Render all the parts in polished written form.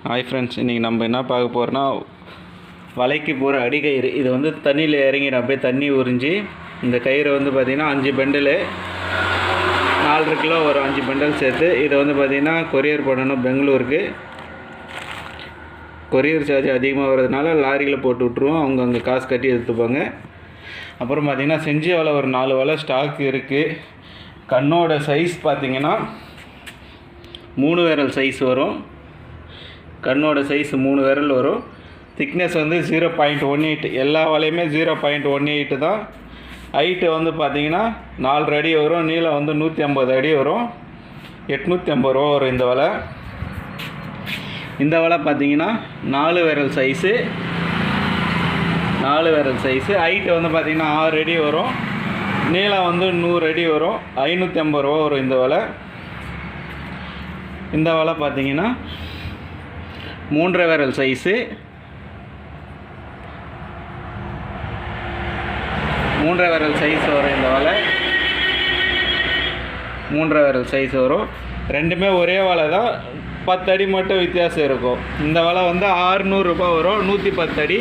Hi friends, இன்றைக்கி நம்ம என்ன பார்க்க போகிறோன்னா வலைக்கு போகிற அடிக்கயிறு. இது வந்து தண்ணியில் இறங்கிடும், அப்படியே தண்ணி உறிஞ்சி இந்த கயிறு வந்து பார்த்திங்கன்னா 5 பண்டில் 4.5 கிலோ வரும். 5 பண்டல் சேர்த்து இதை வந்து பார்த்திங்கன்னா கொரியர் பண்ணணும் பெங்களூருக்கு. கொரியர் சார்ஜ் அதிகமாக வர்றதுனால லாரியில் போட்டு விட்ருவோம், அவங்க அங்கே காசு கட்டி எடுத்துப்பாங்க. அப்புறம் பார்த்திங்கன்னா செஞ்சு வலை ஒரு 4 வலை ஸ்டாக் இருக்குது. கண்ணோட சைஸ் பார்த்திங்கன்னா 3 விரல் சைஸ் வரும். கண்ணோட சைஸ் 3 விரல் வரும். திக்னஸ் வந்து 0.18. எல்லா வலையுமே 0.18 தான். ஹைட்டு வந்து பார்த்திங்கன்னா 4 அடி வரும். நீளம் வந்து 150 அடி வரும். 850 ரூபா வரும் இந்த வலை. இந்த வலை பார்த்திங்கன்னா 4 விரல் சைஸு. 4 விரல் சைஸு. ஹைட்டு வந்து பார்த்திங்கன்னா 6 அடி வரும். நீளம் வந்து 100 அடி வரும். 550 ரூபா வரும் இந்த வலை. இந்த வலை பார்த்திங்கன்னா 3 விரல் சைஸு. 3 விரல் சைஸ் வரும் இந்த வலை. 3 விரல் சைஸ் வரும். ரெண்டுமே ஒரே வலை தான், 10 அடி மட்டும் வித்தியாசம் இருக்கும். இந்த வலை வந்து 600 ரூபாய் வரும், 110 அடி.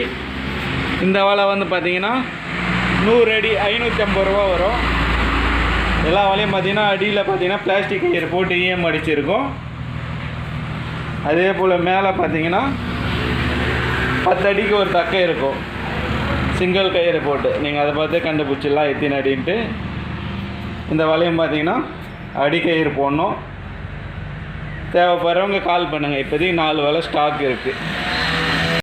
இந்த வலை வந்து பார்த்திங்கன்னா 100 அடி 550 ரூபா வரும். எல்லா வலையும் பார்த்திங்கன்னா அடியில் பார்த்திங்கன்னா பிளாஸ்டிக் கயிறு போட்டு ஈயம் அடிச்சிருக்கும். அதே போல் மேலே பார்த்தீங்கன்னா 10 அடிக்கு ஒரு தக்கை இருக்கும், சிங்கிள் கயிறு போட்டு. நீங்கள் அதை பார்த்து கண்டுபிடிச்சிடலாம் எத்தனை அடின்ட்டு. இந்த வலையும் பார்த்தீங்கன்னா அடிக்கயிறு போடணும். தேவைப்படுறவங்க கால் பண்ணுங்கள். இப்போதைக்கு 4 வலை ஸ்டாக் இருக்குது.